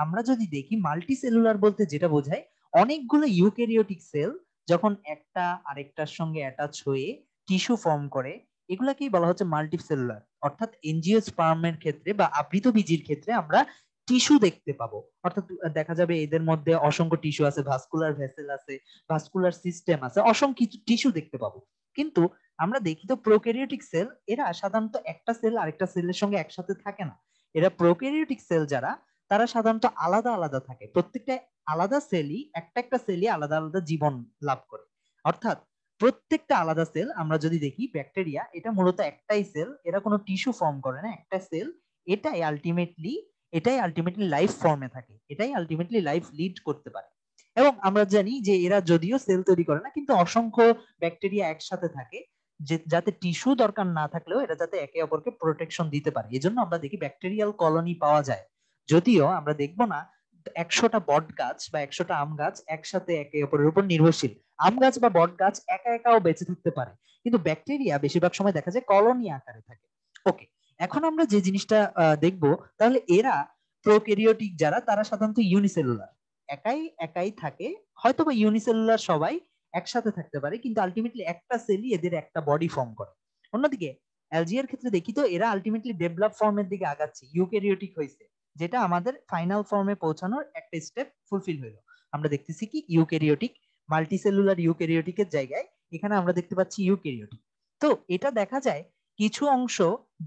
আমরা যদি দেখি মাল্টি সেলুলার বলতে যেটা বোঝায়, অনেকগুলো ইউক্যারিওটিক সেল যখন একটা আরেকটার সঙ্গে অ্যাটাচ হয়ে টিস্যু ফর্ম করে, এগুলাকেই বলা হচ্ছে মাল্টি সেলুলার। অর্থাৎ এনজিওস্পার্মের ক্ষেত্রে বা আবৃতবীজির ক্ষেত্রে আমরা টিস্যু দেখতে পাবো, অর্থাৎ দেখা যাবে এদের মধ্যে অসংখ্য টিস্যু আছে, ভাস্কুলার ভেসেল আছে, ভাস্কুলার সিস্টেম আছে, অসংখ্য টিস্যু দেখতে পাবো। কিন্তু আমরা দেখি তো প্রোক্যারিওটিক সেল এরা সাধারণত একটা সেল আরেকটা সেলের সঙ্গে একসাথে থাকে না। এরা প্রোক্যারিওটিক সেল যারা, তারা সাধারণত আলাদা আলাদা থাকে, প্রত্যেকটা আলাদা সেলই একটা একটা সেলই আলাদা আলাদা জীবন লাভ করে। অর্থাৎ প্রত্যেকটা আলাদা সেল, আমরা যদি দেখি ব্যাকটেরিয়া এটা মূলত একটাই সেল, এরা কোনো টিস্যু ফর্ম করে না, একটা সেল, এটাই আলটিমেটলি লাইফ ফর্মে থাকে, এটাই আলটিমেটলি লাইফ লিড করতে পারে। এবং আমরা জানি যে এরা যদিও সেল তৈরি করে না, কিন্তু অসংখ্য ব্যাকটেরিয়া একসাথে থাকে, যে যাতে টিস্যু দরকার না থাকলেও এরা যাতে একে অপরকে প্রোটেকশন দিতে পারে, এজন্য আমরা দেখি ব্যাকটেরিয়াল কলোনি পাওয়া যায়। যদিও আমরা দেখবো না 100টা বট গাছ বা 100টা আম গাছ একসাথে একে অপরের উপর নির্ভরশীল, আম গাছ বা বট গাছ একা একাও বেঁচে থাকতে পারে, কিন্তু ব্যাকটেরিয়া বেশিরভাগ সময় দেখা যায় কলোনি আকারে থাকে। ওকে, এখন আমরা যে জিনিসটা দেখবো, তাহলে এরা প্রোক্যারিওটিক যারা, তারা সাধারণত ইউনিসেলুলার, একাই একাই থাকে, হয়তো বা ইউনিসেলুলার সবাই একসাথে থাকতে পারে, কিন্তু আলটিমেটলি একটা সেলই এদের একটা বডি ফর্ম করে। অন্যদিকে অ্যালজি এর ক্ষেত্রে দেখি তো এরা আলটিমেটলি ডেভেলপ ফর্মের দিকে আগাচ্ছে, ইউক্যারিওটিক হয়েছে, যেটা আমাদের ফাইনাল ফর্মে পৌঁছানোর একটা স্টেপ ফুলফিল হইলো। আমরা দেখতেছি কি ইউক্যারিওটিক, মাল্টিসেলুলার ইউক্যারিওটিকের জায়গায় এখানে আমরা দেখতে পাচ্ছি ইউক্যারিওটিক। তো এটা দেখা যায় কিছু অংশ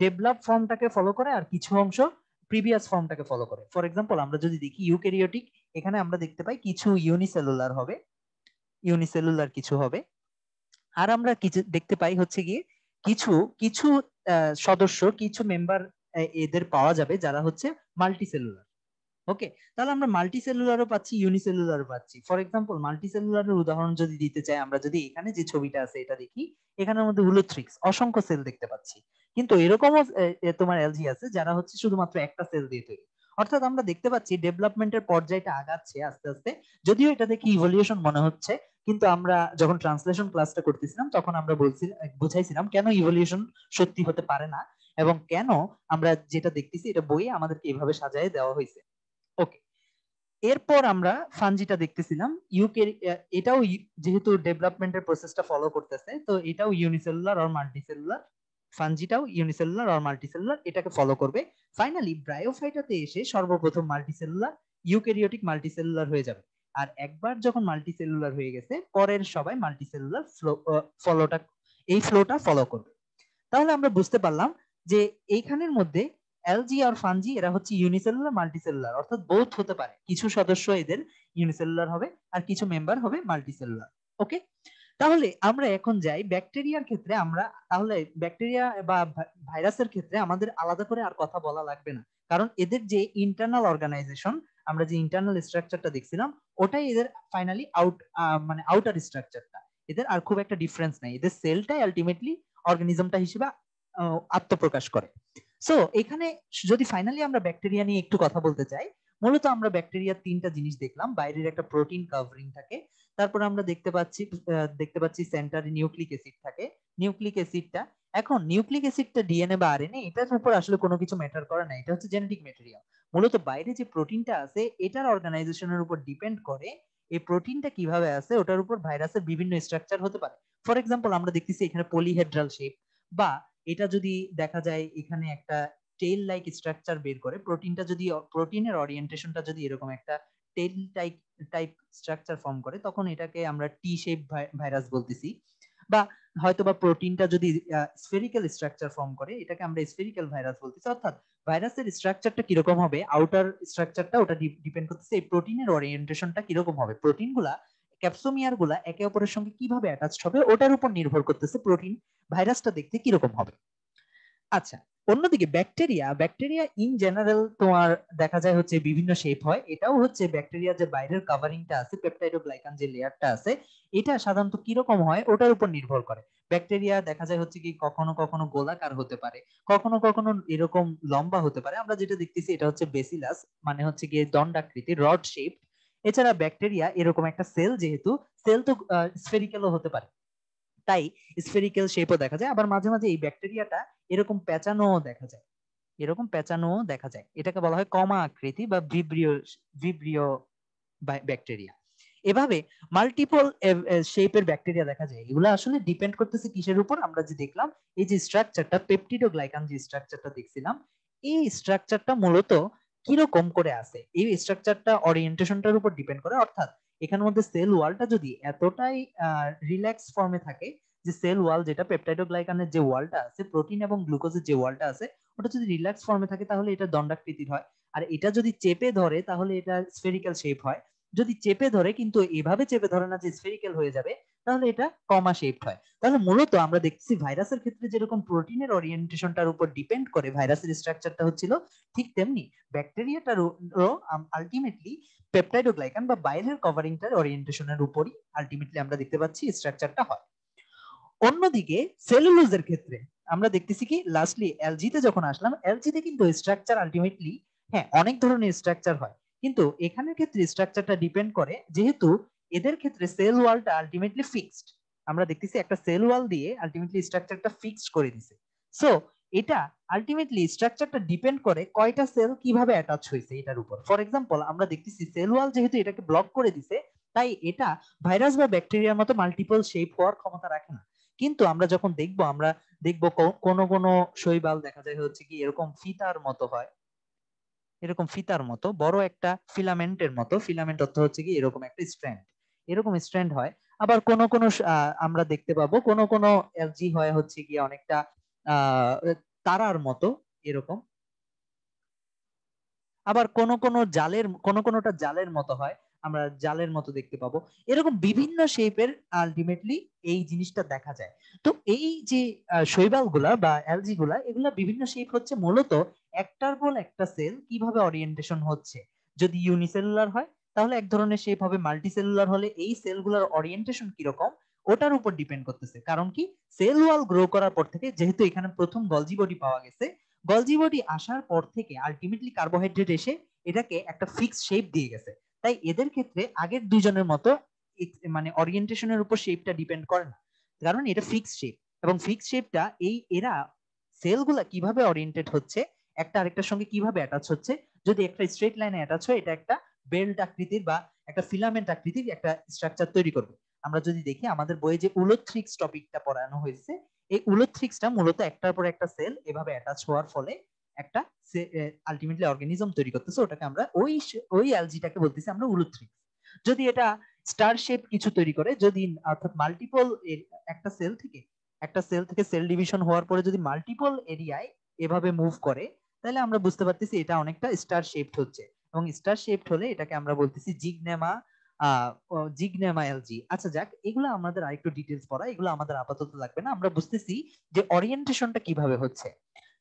ডেভেলপ ফর্মটাকে ফলো করে আর কিছু অংশ প্রিভিয়াস ফর্মটাকে ফলো করে। ফর এক্সাম্পল আমরা যদি দেখি ইউক্যারিওটিক, এখানে আমরা দেখতে পাই কিছু ইউনিসেলুলার হবে, ইউনিসেলুলার কিছু হবে, আর আমরা কিছু দেখতে পাই হচ্ছে গিয়ে কিছু কিছু সদস্য, কিছু মেম্বার এদের পাওয়া যাবে যারা হচ্ছে মাল্টিসেলুলার। ওকে, তাহলে আমরা মাল্টিসেলুলারও পাচ্ছি, ইউনিসেলুলারও পাচ্ছি। ফর এক্সাম্পল মাল্টিসেলুলারের উদাহরণ যদি দিতে চাই, আমরা যদি এখানে যে ছবিটা আছে এটা দেখি, এখানের মধ্যে হুলোথ্রিক্স অসংখ্য সেল দেখতে পাচ্ছি, কিন্তু এরকমও তোমার এলজি আছে যারা হচ্ছে শুধুমাত্র একটা সেল দিয়ে তৈরি। অর্থাৎ আমরা দেখতে পাচ্ছি ডেভেলপমেন্টের পর্যায়টা আগাচ্ছে আস্তে আস্তে, যদিও এটা দেখে ইভলিউশন মনে হচ্ছে, কিন্তু আমরা যখন ট্রান্সলেশন ক্লাসটা করতেছিলাম তখন আমরা বুঝাইছিলাম কেন ইভলিউশন সত্যি হতে পারে না, এবং কেন আমরা যেটা দেখতেছি এটা বইয়ে আমাদেরকে এইভাবে সাজায় দেওয়া হয়েছে। ওকে, এরপর আমরা ফানজিটা দেখতেছিলাম, এটাও যেহেতু ডেভেলপমেন্টের প্রসেসটা ফলো করতেছে, তো এটাও ইউনিসেলুলার আর মাল্টিসেলুলার, ফানজিটাও ইউনিসেলুলার আর মাল্টিসেলুলার, এটাকে ফলো করবে। ফাইনালি ব্রায়োফাইটাতে এসে সর্বপ্রথম মাল্টিসেলুলার, ইউক্যারিওটিক মাল্টিসেলুলার হয়ে যাবে। আর একবার যখন মাল্টিসেলুলার হয়ে গেছে, পরের সবাই মাল্টিসেলুলার ফলোটা, এই ফ্লোটা ফলো করবে। তাহলে আমরা বুঝতে পারলাম যে এইখানের মধ্যে অ্যালজি আর ফানজি এরা হচ্ছে ইউনিসেলুলার মাল্টিসেলুলার, অর্থাৎ বোথ হতে পারে, কিছু সদস্য এদের ইউনিসেলুলার হবে আর কিছু মেম্বার হবে মাল্টিসেলুলার। ওকে, তাহলে আমরা এখন যাই ব্যাকটেরিয়ার ক্ষেত্রে। আমরা তাহলে ব্যাকটেরিয়া বা ভাইরাসের ক্ষেত্রে আমাদের আলাদা করে আর কথা বলা লাগবে না, কারণ এদের যে ইন্টারনাল অর্গানাইজেশন, আমরা যে ইন্টারনাল স্ট্রাকচারটা দেখছিলাম, ওটাই এদের ফাইনালি মানে আউটার স্ট্রাকচারটা, এদের আর খুব একটা ডিফারেন্স নাই, এদের সেলটাই আলটিমেটলি অর্গানিজমটা হিসেবে আত্মপ্রকাশ করে। সো এখানে যদি ফাইনালি আমরা ব্যাকটেরিয়া নিয়ে একটু কথা বলতে চাই, মূলত আমরা ব্যাকটেরিয়ার তিনটা জিনিস দেখলাম। বাইরের একটা প্রোটিন কাভারিং থাকে, তারপর আমরা দেখতে পাচ্ছি সেন্টারে নিউক্লিক অ্যাসিড থাকে। নিউক্লিক অ্যাসিডটা, এখন নিউক্লিক অ্যাসিডটা ডিএনএ বা আরএনএ এটার উপর আসলে কোনো কিছু ম্যাটার করে না, এটা হচ্ছে জেনেটিক ম্যাটেরিয়াল। মূলত বাইরে যে প্রোটিনটা আছে এটার অর্গানাইজেশনের উপর ডিপেন্ড করে এই প্রোটিনটা কিভাবে আছে, ওটার উপর ভাইরাসের বিভিন্ন স্ট্রাকচার হতে পারে। ফর এক্সাম্পল আমরা দেখতেছি এখানে পলিহেড্রাল শেপ, বা এটা যদি দেখা যায় এখানে একটা টেল লাইক স্ট্রাকচার বের করে, প্রোটিনটা যদি, প্রোটিনের ওরিয়েন্টেশনটা যদি এরকম একটা টেল টাইপ টাইপ স্ট্রাকচার ফর্ম করে, তখন এটাকে আমরা টি শেপ ভাইরাস বলতেছি। বা হয়তোবা প্রোটিনটা যদি স্ফেরিক্যাল স্ট্রাকচার ফর্ম করে, এটাকে আমরা স্ফেরিক্যাল ভাইরাস বলতেছি। অর্থাৎ ভাইরাসের স্ট্রাকচারটা কিরকম হবে, আউটার স্ট্রাকচারটা ওটা ডিপেন্ড করতেছে এই প্রোটিনের ওরিয়েন্টেশনটা কিরকম হবে, প্রোটিন গুলা, ক্যাপসোমিয়ার গুলা একে অপরের সঙ্গে কিভাবে অ্যাটাচড হবে ওটার উপর নির্ভর করতেছে প্রোটিন ভাইরাসটা দেখতে কিরকম হবে। আচ্ছা, অন্যদিকে ব্যাকটেরিয়া, ব্যাকটেরিয়া ইন জেনারেল তোমার দেখা যায় হচ্ছে বিভিন্ন শেপ হয়, এটাও হচ্ছে ব্যাকটেরিয়া যে বাইরের কাভারিংটা আছে, পেপটাইডোগ্লাইকান যে লেয়ারটা আছে, এটা সাধারণত কিরকম হয় ওটার উপর নির্ভর করে। ব্যাকটেরিয়া দেখা যায় হচ্ছে কি কখনো কখনো গোলাকার হতে পারে, কখনো কখনো এরকম লম্বা হতে পারে। আমরা যেটা দেখতেছি এটা হচ্ছে বেসিলাস, মানে হচ্ছে গিয়ে দণ্ডাকৃতি, রড শেপ। এছাড়া ব্যাকটেরিয়া এরকম একটা সেল, যেহেতু সেল তো স্ফেরিক্যালও হতে পারে, তাই স্ফেরিক্যাল শেপও দেখা যায়। আবার মাঝে মাঝে এই ব্যাকটেরিয়াটা এরকম পেঁচানো দেখা যায়, এরকম পেঁচানো দেখা যায়, এটাকে বলা হয় কমা আকৃতি বা ভিব্রিও, ভিব্রিও ব্যাকটেরিয়া। এভাবে মাল্টিপল শেপের ব্যাকটেরিয়া দেখা যায়। এগুলো আসলে ডিপেন্ড করতেছে কিসের উপর, আমরা যে দেখলাম এই যে স্ট্রাকচারটা, পেপটিডোগ্লাইকান যে স্ট্রাকচারটা দেখছিলাম, এই স্ট্রাকচারটা মূলত কিরকম করে আছে, এই স্ট্রাকচারটা ওরিয়েন্টেশনটার উপর ডিপেন্ড করে। অর্থাৎ এখানের মধ্যে সেল ওয়ালটা যদি এতটাই রিল্যাক্স ফর্মে থাকে, যে সেল ওয়াল যেটা পেপটাইডোগ্লাইকানের যে ওয়ালটা আছে, প্রোটিন এবং গ্লুকোজের যে ওয়ালটা আছে, ওটা যদি রিল্যাক্স ফর্মে থাকে তাহলে এটা দণ্ডাকৃতির হয়। আর এটা যদি চেপে ধরে তাহলে এটা স্ফেরিক্যাল শেপ হয়। যদি চেপে ধরে, কিন্তু এভাবে চেপে ধরে না যে স্ফেরিক্যাল হয়ে যাবে, তাহলে এটা কমা শেপড হয়। তাহলে মূলত আমরা দেখছি ভাইরাসের ক্ষেত্রে যেরকম প্রোটিনের ওরিয়েন্টেশনটার উপর ডিপেন্ড করে ভাইরাসের স্ট্রাকচারটা হচ্ছিল, ঠিক তেমনি ব্যাকটেরিয়াটারও আলটিমেটলি পেপটাইডোগ্লাইকান বা বাইরের কভারিংটার ওরিয়েন্টেশনের উপরই আলটিমেটলি আমরা দেখতে পাচ্ছি স্ট্রাকচারটা হয়। অন্যদিকে সেলুলোজের ক্ষেত্রে আমরা দেখতেছি কি, লাস্টলি এলজিতে যখন আসলাম, এলজিতে কিন্তু স্ট্রাকচার আলটিমেটলি, হ্যাঁ, অনেক ধরনের স্ট্রাকচার হয়, কিন্তু এখানের ক্ষেত্রে স্ট্রাকচারটা ডিপেন্ড করে, যেহেতু এদের ক্ষেত্রে সেল ওয়ালটা আলটিমেটলি ফিক্সড। আমরা দেখতেছি একটা সেল ওয়াল দিয়ে আলটিমেটলি স্ট্রাকচারটা ফিক্সড করে দিছে। সো এটা আলটিমেটলি স্ট্রাকচারটা ডিপেন্ড করে কয়টা সেল কিভাবে অ্যাটাচ হয়েছে এটার উপর। ফর এক্সাম্পল, আমরা দেখতেছি সেল ওয়াল যেহেতু এটাকে ব্লক করে দিছে, তাই এটা ভাইরাস বা ব্যাকটেরিয়ার মতো মাল্টিপল শেপ হওয়ার ক্ষমতা রাখে না। কিন্তু আমরা যখন দেখবো, আমরা দেখবো কোন কোন শৈবাল দেখা যায় হচ্ছে কি এরকম ফিতার মতো হয়, এরকম ফিতার মতো বড় একটা ফিলামেন্টের মতো, ফিলামেন্ট অর্থ হচ্ছে কি এরকম একটা স্ট্র্যান্ড, এরকম স্ট্র্যান্ড হয়। আবার কোন কোন আমরা দেখতে পাবো কোন কোন এলজি হয় হচ্ছে কি অনেকটা আহ তারার মতো এরকম। আবার কোন কোনটা জালের মতো হয়, আমরা জালের মতো দেখতে পাবো। এরকম বিভিন্ন শেপের আলটিমেটলি এই জিনিসটা দেখা যায়। তো এই যে শৈবাল গুলা বা অ্যালজি গুলা, এগুলা বিভিন্ন শেপ হচ্ছে মূলত একটার পর একটা সেল কিভাবে ওরিয়েন্টেশন হচ্ছে। যদি ইউনিসেলুলার হয় তাহলে এক ধরনের শেপ হবে, মাল্টিসেলুলার হলে এই সেলগুলোর ওরিয়েন্টেশন কিরকম ওটার উপর ডিপেন্ড করতেছে। কারণ কি, সেল ওয়াল গ্রো করার পর থেকে, যেহেতু এখানে প্রথম গলজি বডি পাওয়া গেছে, গলজি বডি আসার পর থেকে আলটিমেটলি কার্বোহাইড্রেট এসে এটাকে একটা ফিক্স শেপ দিয়ে গেছে। তাই এদের ক্ষেত্রে আগের দুজনের মতো মানে ওরিয়েন্টেশনের উপর শেপটা ডিপেন্ড করে না, কারণ এটা ফিক্স শেপ। এবং ফিক্স শেপটা এরা সেলগুলা কিভাবে ওরিয়েন্টেড হচ্ছে, একটা আরেকটার সঙ্গে কিভাবে অ্যাটাচ হচ্ছে, যদি একটা স্ট্রেট লাইনে অ্যাটাচ হয়, এটা একটা বেল্ট আকৃতির বা একটা ফিলামেন্ট আকৃতির একটা স্ট্রাকচার তৈরি করবে। আমরা যদি দেখি আমাদের বইয়ে যে উলোথ্রিক্স টপিকটা পড়ানো হয়েছে, এই উলোথ্রিক্সটা মূলত একটার পর একটা সেল এভাবে অ্যাটাচ হওয়ার ফলে একটা আলটিমেটলি অর্গানিজম তৈরি করতেছে, ওটাকে আমরা ওই অ্যালজিটাকে বলতেছি আমরা উলোথ্রিক্স। যদি এটা স্টার শেপ কিছু তৈরি করে, যদি অর্থাৎ মাল্টিপল একটা সেল থেকে সেল ডিভিশন হওয়ার পরে যদি মাল্টিপল এরিয়ায় এভাবে মুভ করে, তাহলে আমরা বুঝতে পারতেছি এটা অনেকটা স্টার শেপড হচ্ছে। এবং স্টার শেপড হলে এটাকে আমরা বলতেছি জিগনেমা, জিগনেমা এলজি। আচ্ছা যাক, এগুলো আমাদের আরেকটু ডিটেলস পড়া, এগুলো আমাদের আপাতত লাগবে না। আমরা বুঝতেছি যে ওরিয়েন্টেশনটা কিভাবে হচ্ছে।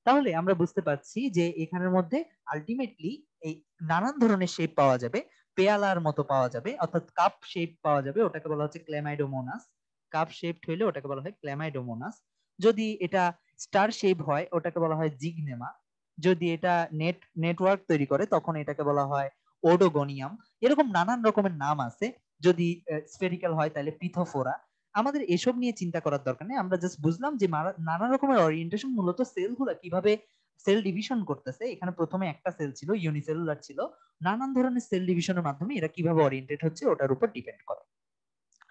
তাহলে আমরা বুঝতে পারছি যে এখানের মধ্যে আলটিমেটলি এই নানান ধরনের শেপ পাওয়া যাবে। পেয়ালার মতো পাওয়া যাবে, অর্থাৎ কাপ শেপ পাওয়া যাবে, ওটাকে বলা হচ্ছে ক্লেমাইডোমোনাস। কাপ শেপড হইলে ওটাকে বলা হয় ক্লেমাইডোমোনাস। যদি এটা স্টার শেপ হয় ওটাকে বলা হয় জিগনেমা। যদি এটা নেটওয়ার্ক তৈরি করে তখন এটাকে বলা হয় ওডোগোনিয়াম। এরকম নানান রকমের নাম আছে। যদি স্ফেরিক্যাল হয় তাহলে পিথোফোরা। আমাদের এসব নিয়ে চিন্তা করার দরকার নেই, আমরা জাস্ট বুঝলাম যে নানা রকমের ওরিয়েন্টেশন মূলত সেলগুলা কিভাবে সেল ডিভিশন করতেছে। এখানে প্রথমে একটা সেল ছিল, ইউনিসেলুলার ছিল, নানান ধরনের সেল ডিভিশনের মাধ্যমে এরা কিভাবে ওরিয়েন্টেড হচ্ছে ওটার উপর ডিপেন্ড করে।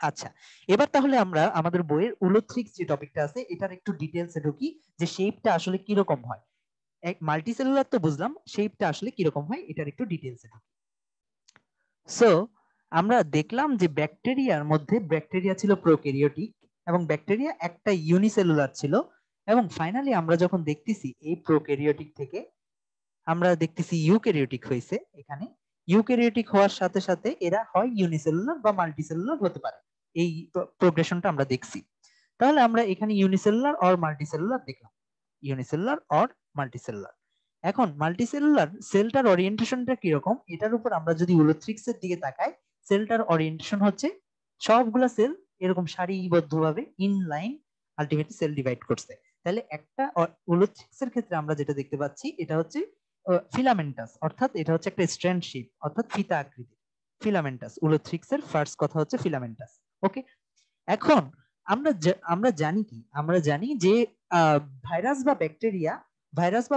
আচ্ছা, এবার তাহলে আমরা আমাদের বইয়ের উলোথ্রিক্স যে টপিকটা আছে এটার একটু ডিটেলসে ঢুকি, যে শেপটা আসলে কিরকম হয়। এক মাল্টিসেলুলার তো বুঝলাম, শেপটা আসলে কিরকম হয় এটার একটু ডিটেলসে ঢুকি। সো আমরা দেখলাম যে ব্যাকটেরিয়ার মধ্যে ব্যাকটেরিয়া ছিল প্রোক্যারিওটিক, এবং ব্যাকটেরিয়া একটা ইউনিসেলুলার ছিল। এবং ফাইনালি আমরা যখন দেখতেছি এই প্রোক্যারিওটিক থেকে আমরা দেখতেছি ইউক্যারিওটিক হয়েছে। এখানে ইউক্যারিওটিক হওয়ার সাথে সাথে এরা হয় ইউনিসেলুলার বা মাল্টিসেলুলার হতে পারে, এই প্রোগ্রেশনটা আমরা দেখছি। তাহলে আমরা এখানে ইউনিসেলুলার অর মাল্টিসেলুলার দেখলাম, ইউনিসেলুলার অর মাল্টিসেলুলার। এখন মাল্টিসেলুলার সেলটার ওরিয়েন্টেশনটা কিরকম এটার উপর আমরা যদি উলোথ্রিক্স এর দিকে তাকাই, সেলটার ওরিয়েন্টেশন হচ্ছে সবগুলা সেল এরকম সারিবদ্ধভাবে in line ultimately cell divide করছে। তাহলে একটা উলোথ্রিক্স এর ক্ষেত্রে আমরা যেটা দেখতে পাচ্ছি এটা হচ্ছে ফিলামেন্টাস, অর্থাৎ এটা হচ্ছে একটা স্ট্র্যান্ড শেপ, অর্থাৎ ফিতা আকৃতি। ফিলামেন্টাস, উলোথ্রিক্স এর ফার্স্ট কথা হচ্ছে ফিলামেন্টাস। ওকে, এখন আমরা জানি কি, আমরা জানি যে আহ, ভাইরাস বা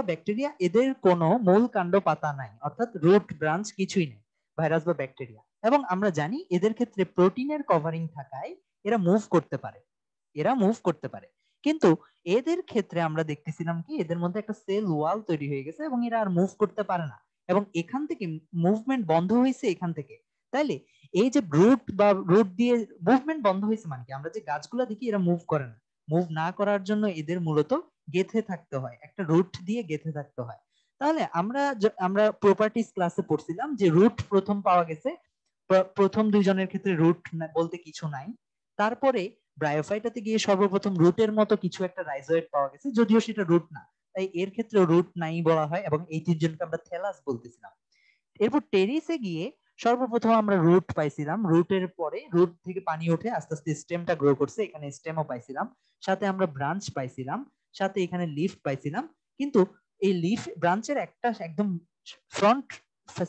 ব্যাকটেরিয়া এদের কোনো মূল কাণ্ড পাতা নাই, অর্থাৎ রুট ব্রাঞ্চ কিছুই নেই ভাইরাস বা ব্যাকটেরিয়া। এবং আমরা জানি এদের ক্ষেত্রে প্রোটিনের কভারিং থাকায় এরা মুভ করতে পারে। কিন্তু এদের ক্ষেত্রে আমরা দেখতেছিলাম কি এদের মধ্যে একটা সেল ওয়াল তৈরি হয়ে গেছে এবং এরা আর মুভ করতে পারে না। এবং এখান থেকে মুভমেন্ট বন্ধ হয়েছে এখান থেকে। তাইলে এই যে রুট বা রুট দিয়ে মুভমেন্ট বন্ধ হয়েছে মানে কি, আমরা যে গাছগুলা দেখি এরা মুভ করে না, মুভ না করার জন্য এদের মূলত গেঁথে থাকতে হয়, একটা রুট দিয়ে গেঁথে থাকতে হয়। তাহলে আমরা প্রপার্টিজ ক্লাসে পড়ছিলাম যে রুট প্রথম পাওয়া গেছে, প্রথম দুইজনের ক্ষেত্রে রুট বলতে কিছু নাই। তারপরে ব্রায়োফাইটাতে গিয়ে সর্বপ্রথম রুটের মতো কিছু একটা রাইজোয়েট পাওয়া গেছে, যদিও সেটা রুট না, তাই এর ক্ষেত্রে রুট নাই বলা হয়, এবং এই তিনজনকে আমরা থেলাস বলতেছিলাম। এরপর টেরিসে গিয়ে সর্বপ্রথম আমরা রুট পাইছিলাম, রুটের পরে রুট থেকে পানি উঠে আস্তে আস্তে স্টেমটা গ্রো করছে, এখানে স্টেমও পাইছিলাম, সাথে আমরা ব্রাঞ্চ পাইছিলাম, সাথে এখানে লিফ পাইছিলাম। কিন্তু এই লিফ ব্রাঞ্চের একটা একদম ফ্রন্ট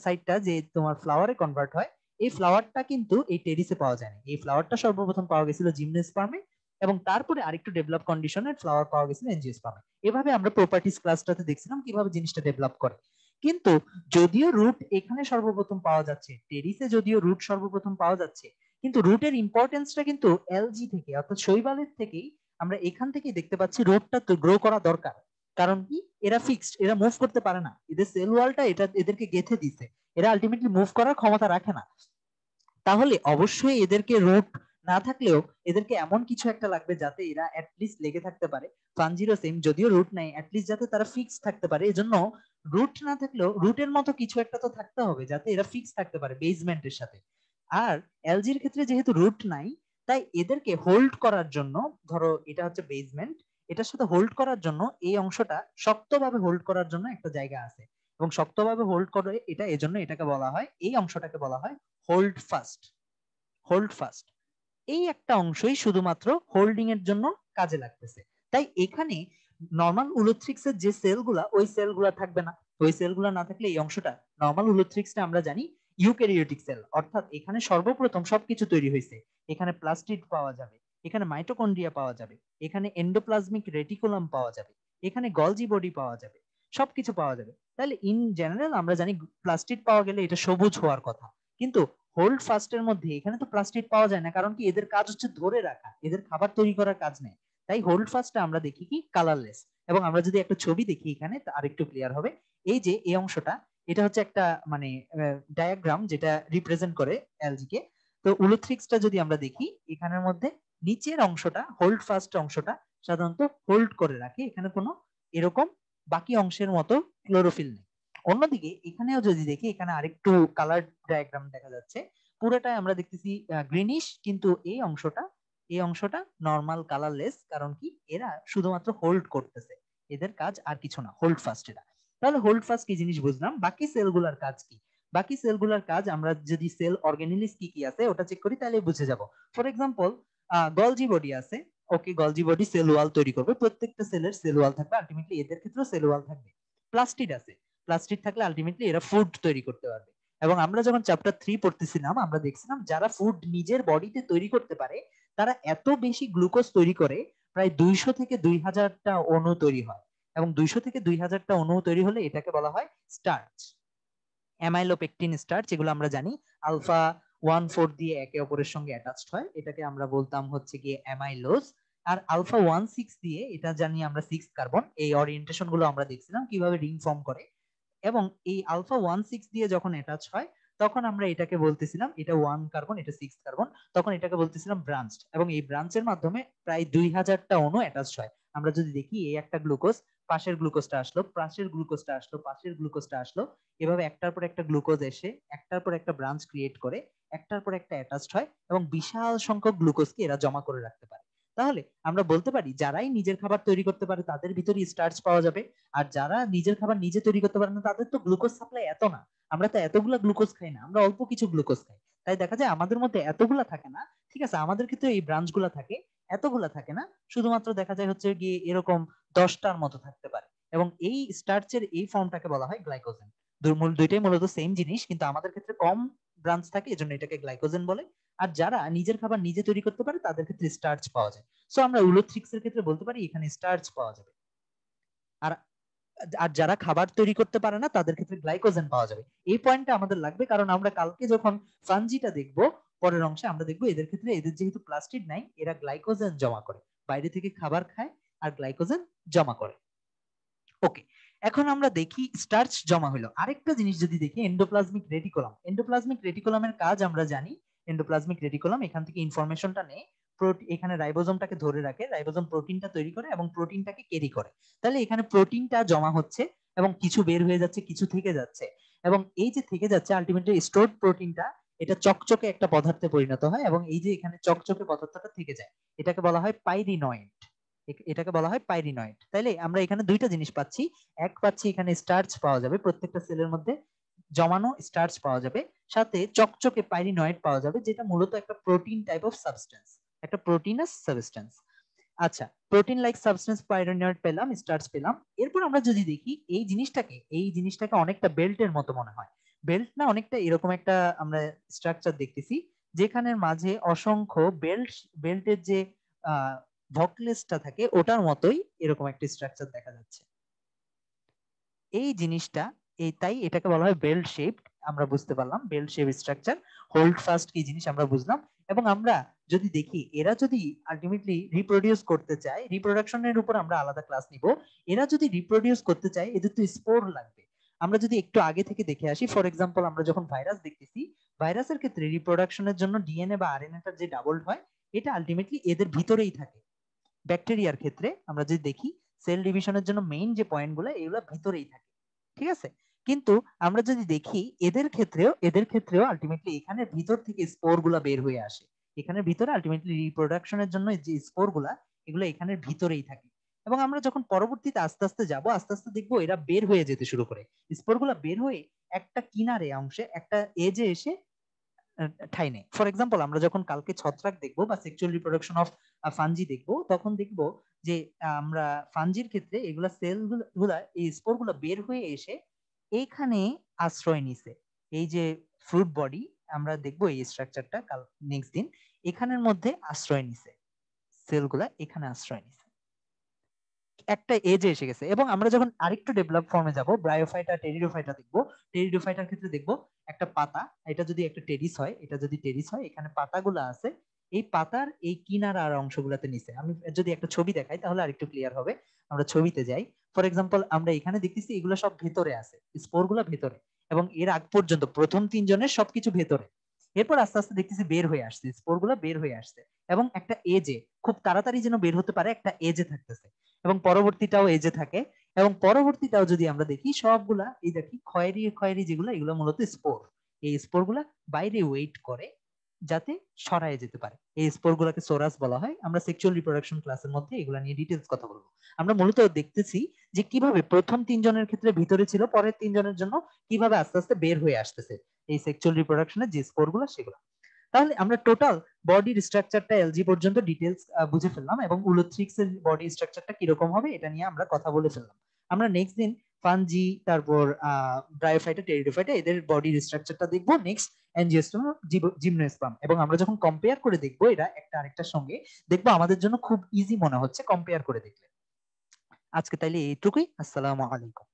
সাইডটা যে তোমার ফ্লাওয়ারে কনভার্ট হয়, এই ফ্লাওয়ারটা কিন্তু এই টেরিসে পাওয়া যায়নি। এই ফ্লাওয়ারটা সর্বপ্রথম পাওয়া গেছিল জিমনেসপার্মে, এবং তারপরে আরেকটু ডেভেলপ কন্ডিশনের ফ্লাওয়ার পাওয়া গেছিল এনজিওস্পার্মে। এভাবে আমরা প্রপার্টিস ক্লাসটাতে দেখছিলাম কিভাবে জিনিসটা ডেভেলপ করে। কিন্তু যদিও রুট এখানে সর্বপ্রথম পাওয়া যাচ্ছে, টেরিসে যদিও রুট সর্বপ্রথম পাওয়া যাচ্ছে, কিন্তু রুটের ইম্পর্টেন্সটা কিন্তু এলজি থেকে অর্থাৎ শৈবালের থেকেই আমরা এখান থেকেই দেখতে পাচ্ছি রুটটা তো গ্রো করা দরকার। কারণ কি, এরা ফিক্সড, এরা মুভ করতে পারে না, এদের সেল ওয়ালটা এটা এদেরকে গেঁথে দিছে, এরা আলটিমেটলি মুভ করার ক্ষমতা রাখে না। তাহলে অবশ্যই এদেরকে রুট না থাকলেও এদেরকে এমন কিছু একটা লাগবে যাতে এরা অ্যাটলিস্ট লেগে থাকতে পারে। ফানজিরও সেম, যদিও রুট নাই, অ্যাটলিস্ট যাতে তারা ফিক্স থাকতে পারে, এজন্য রুট না থাকলেও রুটের মতো কিছু একটা তো থাকতে হবে যাতে এরা ফিক্স থাকতে পারে বেসমেন্টের সাথে। আর এলজির ক্ষেত্রে যেহেতু রুট নাই, তাই এদেরকে হোল্ড করার জন্য, ধরো এটা হচ্ছে বেসমেন্ট, এটার সাথে হোল্ড করার জন্য এই অংশটা শক্তভাবে হোল্ড করার জন্য একটা জায়গা আছে, এবং শক্তভাবে হোল্ড করে এটা, এজন্য এটাকে বলা হয়, এই অংশটাকে বলা হয় হোল্ড ফাস্ট। হোল্ড ফাস্ট এই একটা অংশই শুধুমাত্র হোল্ডিং এর জন্য কাজে লাগতেছে। তাই এখানে নর্মাল উলোথ্রিক্সের যে সেলগুলা, ওই সেলগুলা থাকবে না। ওই সেলগুলা না থাকলে এই অংশটা, নর্মাল উলোথ্রিক্সটা আমরা জানি ইউক্যারিওটিক সেল, অর্থাৎ এখানে সর্বপ্রথম সবকিছু তৈরি হয়েছে। এখানে প্লাস্টিড পাওয়া যাবে, এখানে মাইটোকন্ড্রিয়া পাওয়া যাবে, এখানে এন্ডোপ্লাজমিক রেটিকুলাম পাওয়া যাবে, এখানে গলজি বডি পাওয়া যাবে, সবকিছু পাওয়া যাবে। তাহলে ইন জেনারেল আমরা জানি প্লাস্টিড পাওয়া গেলে এটা সবুজ হওয়ার কথা, কিন্তু হোল্ড ফাস্টের মধ্যে এখানে তো প্লাস্টিড পাওয়া যায় না, কারণ কি এদের কাজ হচ্ছে ধরে রাখা, এদের খাবার তৈরি করার কাজ নেই। তাই হোল্ড ফাস্টে আমরা দেখি কি কালারলেস। এবং আমরা যদি একটা ছবি দেখি এখানে আরেকটু ক্লিয়ার হবে। এই যে এই অংশটা, এটা হচ্ছে একটা মানে ডায়াগ্রাম যেটা রিপ্রেজেন্ট করে এলজি কে। তো উলোথ্রিক্সটা যদি আমরা দেখি এখানের মধ্যে নিচের অংশটা, হোল্ড ফাস্ট অংশটা সাধারণত হোল্ড করে রাখে, এখানে কোনো এরকম বাকি অংশের মতো ক্লোরোফিল নেই। অন্যদিকে এখানেও যদি দেখি, এখানে আরেকটু কালার ডায়াগ্রাম দেখা যাচ্ছে, পুরোটাই আমরা দেখতেছি গ্রিনিশ, কিন্তু এই অংশটা নর্মাল কালারলেস, কারণ কি এরা শুধুমাত্র হোল্ড করতেছে, এদের কাজ আর কিছু না, হোল্ড ফাস্ট এরা। তাহলে হোল্ড ফাস্ট কি জিনিস বুঝলাম, বাকি সেলগুলার কাজ কি? বাকি সেলগুলার কাজ আমরা যদি সেল অর্গানিলিস কি কি আছে ওটা চেক করি তাহলে বুঝে যাব। ফর এক্সাম্পল গলজি বডি আছে, ওকে, গলজি বডি সেল ওয়াল তৈরি করবে, প্রত্যেকটা সেলের সেল ওয়াল থাকবে, আলটিমেটলি এদের ক্ষেত্রেও সেল ওয়াল থাকবে। প্লাস্টিড আছে, প্লাস্টিড থাকলে আলটিমেটলি এরা ফুড তৈরি করতে পারবে। এবং আমরা যখন চ্যাপ্টার 3 পড়তেছিলাম আমরা দেখছিলাম যারা ফুড নিজের বডিতে তৈরি করতে পারে তারা এত বেশি গ্লুকোজ তৈরি করে, প্রায় 200 থেকে 2000টা অণু তৈরি হয়। এবং 200 থেকে 2000টা অণু তৈরি হলে এটাকে বলা হয় স্টার্চ, অ্যামাইলোপেকটিন স্টার্চ, এগুলো আমরা জানি আলফা 1,4 দিয়ে একে অপরের সঙ্গে অ্যাটাচড হয়, এটাকে আমরা বলতাম হচ্ছে গিয়ে অ্যামাইলোজ। আর আলফা 1,6 দিয়ে, এটা জানি আমরা 6 কার্বন, এই অরিয়েন্টেশন গুলো আমরা দেখছিলাম কিভাবে রিং ফর্ম করে। এবং এই আলফা 1,6 দিয়ে যখন অ্যাটাচ হয় তখন আমরা এটাকে বলতেছিলাম, এটা 1 কার্বন, এটা 6 কার্বন, তখন এটাকে বলতেছিলাম ব্রাঞ্চড। এবং এই ব্রাঞ্চের মাধ্যমে প্রায় 2000টা অণু অ্যাটাচ হয়। আমরা যদি দেখি এই একটা গ্লুকোজ, পাশের গ্লুকোজটা আসলো, পাশের গ্লুকোজটা আসলো, পাশের গ্লুকোজটা আসলো, এভাবে একটার পর একটা গ্লুকোজ এসে একটার পর একটা ব্রাঞ্চ ক্রিয়েট করে, একটার পর একটা অ্যাটাচড হয়, এবং বিশাল সংখ্যক গ্লুকোজকে এরা জমা করে রাখতে পারে। তাহলে আমরা বলতে পারি যারাই নিজের খাবার তৈরি করতে পারে তাদের ভিতরে স্টার্চ পাওয়া যাবে। আর যারা নিজের খাবার নিজে তৈরি করতে পারে না তাদের তো গ্লুকোজ সাপ্লাই এত না, আমরা তো এতগুলা গ্লুকোজ খাই না, আমরা অল্প কিছু গ্লুকোজ খাই। তাই দেখা যায় আমাদের মধ্যে এতগুলা থাকে না। ঠিক আছে, আমাদের ক্ষেত্রে এই ব্রাঞ্চ গুলা থাকে, এতগুলা থাকে না, শুধুমাত্র দেখা যায় হচ্ছে গিয়ে এরকম 10টার মতো থাকতে পারে। এবং এই স্টার্চের এই ফর্মটাকে বলা হয় গ্লাইকোজেন। দুইটাই মূলত সেম জিনিস, কিন্তু আমাদের ক্ষেত্রে কম ব্রাঞ্চ থাকে এজন্য এটাকে গ্লাইকোজেন বলে। আর যারা নিজের খাবার নিজে তৈরি করতে পারে তাদের ক্ষেত্রে স্টার্চ পাওয়া যায়। সো আমরা উলোথ্রিক্স এর ক্ষেত্রে বলতে পারি এখানে স্টার্চ পাওয়া যাবে। আর আর যারা খাবার তৈরি করতে পারে না তাদের ক্ষেত্রে গ্লাইকোজেন পাওয়া যাবে। এই পয়েন্টটা আমাদের লাগবে, কারণ আমরা কালকে যখন ফানজিটা দেখব পরের অংশে আমরা দেখবো এদের ক্ষেত্রে, এদের যেহেতু প্লাস্টিড নাই, এরা গ্লাইকোজেন জমা করে, বাইরে থেকে খাবার খায় আর গ্লাইকোজেন জমা করে। ওকে, এখন আমরা দেখি স্টার্চ জমা হলো। আরেকটা জিনিস যদি দেখি এন্ডোপ্লাজমিক রেটিকুলাম, এন্ডোপ্লাজমিক রেটিকুলামের কাজ আমরা জানি। এন্ডোপ্লাজমিক রেটিকুলাম এখান থেকে ইনফরমেশনটা নেয়, এখানে রাইবোজোমটাকে ধরে রাখে, রাইবোজোম প্রোটিনটা তৈরি করে এবং প্রোটিনটাকে ক্যারি করে। তাহলে এখানে প্রোটিনটা জমা হচ্ছে এবং কিছু বের হয়ে যাচ্ছে, কিছু থেকে যাচ্ছে, এবং এই যে থেকে যাচ্ছে আলটিমেটলি স্টোরড প্রোটিনটা এটা চকচকে একটা পদার্থে পরিণত হয় এবং এই যে এখানে চকচকে পদার্থটা থেকে যায় এটাকে বলা হয় পাইরিনয়েড। এটাকে বলা হয় পাইরিনয়েড। তাইলে আমরা এখানে দুইটা জিনিস পাচ্ছি, এক পাচ্ছি এখানে স্টার্চ পাওয়া যাবে, প্রত্যেকটা সেলের মধ্যে জমানো স্টার্চ পাওয়া যাবে, সাথে চকচকে পাইরিনয়েড পাওয়া যাবে যেটা মূলত একটা প্রোটিন টাইপ অফ সাবস্টেন্স, একটা প্রোটিনাস সাবস্টেন্স। আচ্ছা, প্রোটিন লাইক সাবস্টেন্স পাইরিনয়েড পেলাম, স্টার্চ পেলাম। এরপর আমরা যদি দেখি এই জিনিসটাকে অনেকটা বেল্টের মতো মনে হয়। বেল্ট না, অনেকটা এরকম একটা আমরা স্ট্রাকচার দেখতেছি যেখানের মাঝে অসংখ্য বেল্টের যে ভকলেসটা থাকে ওটার মতোই এরকম একটা স্ট্রাকচার দেখা যাচ্ছে। এই জিনিসটা তাই এটাকে বলা হয় বেল্ট শেপ। আমরা বুঝতে পারলাম belt shape structure. Hold fast কি জিনিস আমরা বুঝলাম। এবং আমরা যদি দেখি এরা যদি আলটিমেটলি রিপ্রোডিউস করতে চায়, রিপ্রোডাকশনের উপর আমরা আলাদা ক্লাস নিব। এরা যদি রিপ্রোডিউস করতে চায় এদের তো স্পোর লাগবে। আমরা যদি একটু আগে থেকে দেখে আসি, ফর এক্সাম্পল আমরা যখন ভাইরাস দেখতেছি, ভাইরাসের ক্ষেত্রে রিপ্রোডাকশনের জন্য ডিএনএ বা আরএনএটার যে ডাবল হয় এটা আলটিমেটলি এদের ভিতরেই থাকে। ব্যাকটেরিয়ার ক্ষেত্রে আমরা যদি দেখি সেল ডিভিশনের জন্য মেইন যে পয়েন্টগুলো এগুলো ভিতরেই থাকে, ঠিক আছে। কিন্তু আমরা যদি দেখি এদের ক্ষেত্রেও আলটিমেটলি এখানে ভিতর থেকে স্পোর গুলা বের হয়ে আসে। এখানের ভিতরে আলটিমেটলি রিপ্রোডাকশনের জন্য যে স্পোর গুলা এগুলো এখানের ভিতরেই থাকে। এবং আমরা যখন পরবর্তীতে আস্তে আস্তে যাব আস্তে আস্তে দেখবো এরা বের হয়ে যেতে শুরু করে। স্পোর গুলা বের হয়ে একটা কিনারে অংশে একটা এজে এসে ঠাঁই নেই। ফর এক্সাম্পল আমরা যখন কালকে ছত্রাক দেখবো বা সেক্সুয়াল রিপ্রোডাকশন অফ ফাঞ্জি দেখবো তখন দেখবো যে আমরা ফাঞ্জির ক্ষেত্রে এগুলা সেল গুলা এই স্পোর গুলা বের হয়ে এসে এইখানে আশ্রয় নিছে। এই যে ফ্রুট বডি আমরা দেখবো এই স্ট্রাকচারটা কাল নেক্সট দিন, এখানের মধ্যে আশ্রয় নিছে, সেল গুলা এখানে আশ্রয় নিছে, একটা এজে এসে গেছে। এবং আমরা যখন আরেকটু ডেভেলপ ফর্মে যাব, ব্রায়োফাইটা টেরিডোফাইটা দেখবো। টেরিডোফাইটার ক্ষেত্রে দেখবো একটা পাতা, এটা যদি একটা টেরিস হয়, এটা যদি টেরিস হয় এখানে পাতাগুলো আছে, এই পাতার এই কিনারার অংশগুলোতে নিচে। আমি যদি একটা ছবি দেখাই তাহলে আরেকটু ক্লিয়ার হবে। আমরা ছবিতে যাই, ফর এক্সাম্পল আমরা এখানে দেখতেছি এগুলো সব ভেতরে আছে, স্পোর গুলা ভেতরে, এবং এর আগ পর্যন্ত প্রথম তিনজনের সবকিছু ভেতরে। এরপর আস্তে আস্তে দেখতেছি বের হয়ে আসছে, স্পোর গুলা বের হয়ে আসছে এবং একটা এজে খুব তাড়াতাড়ি যেন বের হতে পারে একটা এজে থাকতেছে, এবং পরবর্তীটাও এজে থাকে। এবং পরবর্তীটাও যদি আমরা দেখি সবগুলা এই দেখি খয়েরি খয়েরি যেগুলো এগুলো মূলত স্পোর। এই স্পোর গুলা বাইরে ওয়েট করে যাতে সরায় যেতে পারে। এই স্পোর গুলাকে সোরাস বলা হয়। আমরা সেক্সুয়াল রিপ্রোডাকশন ক্লাসের মধ্যে এগুলা নিয়ে ডিটেলস কথা বলবো। আমরা মূলত দেখতেছি যে কিভাবে প্রথম তিনজনের ক্ষেত্রে ভিতরে ছিল, পরের তিনজনের জন্য কিভাবে আস্তে আস্তে বের হয়ে আসতেছে এই সেক্সুয়াল রিপ্রোডাকশনের যে স্পোর গুলা সেগুলো। তাহলে আমরা টোটাল বডির স্ট্রাকচারটা এলজি পর্যন্ত ডিটেলস বুঝে ফেললাম এবং উলোথ্রিক্স এর বডি স্ট্রাকচারটা কিরকম হবে এটা নিয়ে আমরা কথা বলে ফেললাম। আমরা নেক্সট দিন ফানজি, তারপর ব্রায়োফাইটা টেরিডোফাইটা এদের বডির স্ট্রাকচারটা দেখবো, নেক্সট অ্যাঞ্জিওস্পার্ম, জিমনোস্পার্ম। এবং আমরা যখন কম্পেয়ার করে দেখবো এটা একটা আরেকটার সঙ্গে, দেখবো আমাদের জন্য খুব ইজি মনে হচ্ছে কম্পেয়ার করে দেখলে। আজকে তাইলে এইটুকুই। আসসালামু আলাইকুম।